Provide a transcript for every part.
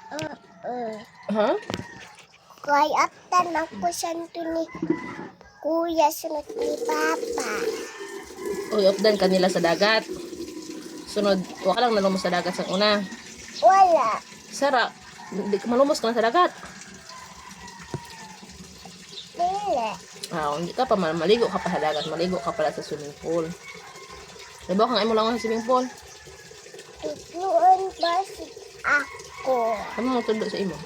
Ha? Kay after ako santo ni Kuya sunod ni Papa. Uy, updan kanila sa dagat. Sunod, huwag ka lang nalumos sa dagat sa una. Wala. Sara, malumos ka na sa dagat. Dili. Hindi ka pa, maligo ka pa sa dagat. Maligo ka pala sa swimming pool. Diba kang ay mo lang sa swimming pool? Ituon ba si ako? Ano mo tundo sa imo?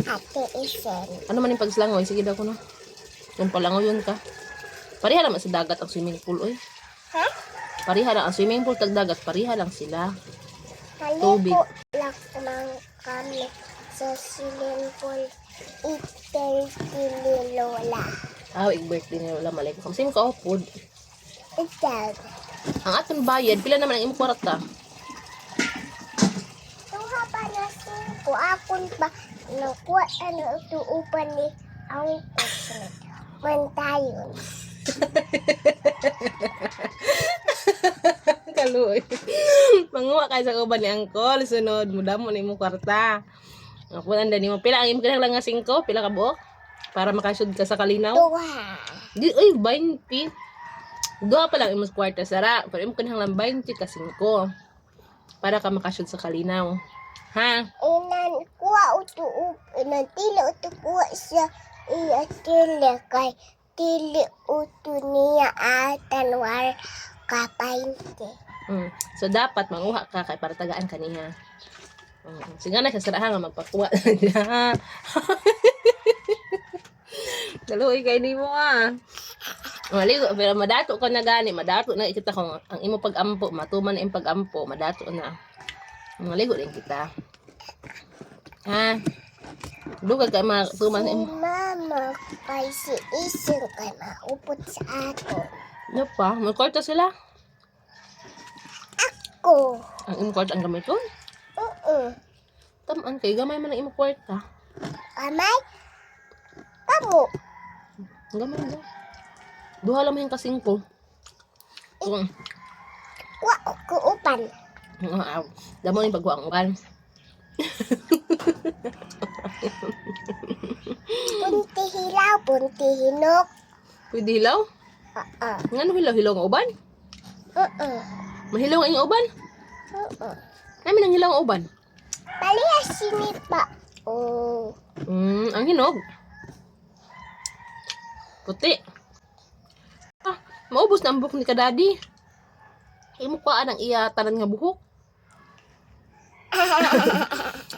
Ate Isen. Ano man yung pagslangoy? Sige daw ko no. Yung palangoy ka. Pariha naman sa dagat ang swimming pool, oy. Ha? Pariha lang ang swimming pool tag dagat, pariha lang sila. Tubig. Haliko lang naman kami sa swimming pool. Itel Lola. Birthday ni Lola, maliko. Kamsim ka food. Itel. Ang atong bayad, pila naman ang imong kwarta? Tuha pa na 5. Akon pa nakuha ito upan ni ang kusunod. Mantayon. Kaluoy. Manguha kayo sa uban ni Angkol. Sunod, muda mo na imong kwarta. Ako nanda ni mo. Pila ang imong kinahanglan nga 5? Pila ka buok? Para makasud ka sa kalinaw? Tuha. Di, uy, 20. Doa pa lang imong kwarta, Sara. Pero imong kinahanglan 20 ka 5. Para ka makasud sa kalinaw. Ha? Inan kuha uto inan tili uto kuha siya iya tili kay tili uto niya atanwar kapainte. So dapat manguha ka kay para tagaan kaniya. Sige na sa sarahan nga magpakuha. Kaluoy kay nimo Maligo, pero madato ka na gani, madato na ikita ko ang imo pag-ampo, matuman na yung pag-ampo, madato na. Maligo din kita. Ha? Dugag ka matuman na Si mama kay si Ising kay maupot sa ato. Ano pa? May kwarta sila? Ko. Ang imo kwarta ang gamiton? Tamaan kay gamay man ang imo kwarta. Kamay? Kamu. Gamay na. Duha lang mo yung kasing ko. Kuha ko upan. Damo ni pagwaangan. Punti hilaw, punti hinok. Pwede hilaw? Ngano hilaw nga uban? Mahilaw ang iyong uban? Namin ang hilaw ang uban. Palihas sini pa. Oh. Ang hinog. Puti. Maubos na ang buhok ni kadadi. Imo pa ang iya tanan nga buhok.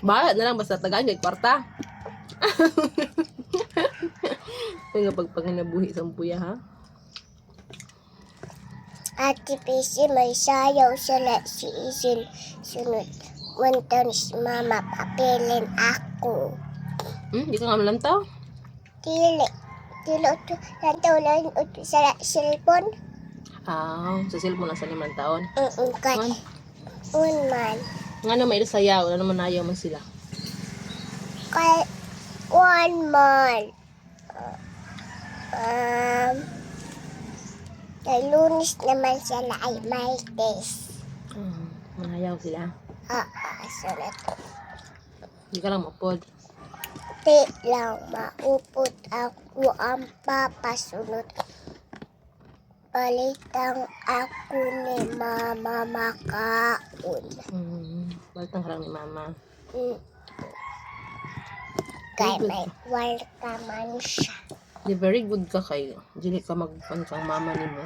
Bayad na lang basta tagaan kay kwarta. Ay nga pagpanginabuhi sa puya ha. Ate Pisi may sayaw sila si Isin sunod. Wantan si mama papelin ako. Di ka nga malantaw? Tili uto lantaw lang uto sa cellphone. Sa cellphone na sa 5 taon. Kay man. Nga na may sayaw, na naman ayaw man sila. Kay 1 man. Kay Lunes naman sila ay may test. Manayaw sila. Sunod. Hindi ka lang mapod. Di lang maupot ako ang papasunod. Balitang ako ni mama makaon. Balitang ka lang ni mama. Kay may walta man siya. Di very good ka kay. Dili ka magpan kang mama ni mo.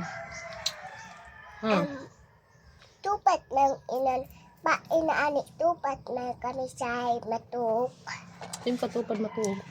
Tupat ng inan. Pa inaani tupat na kami sa matug. Tim katupad matug.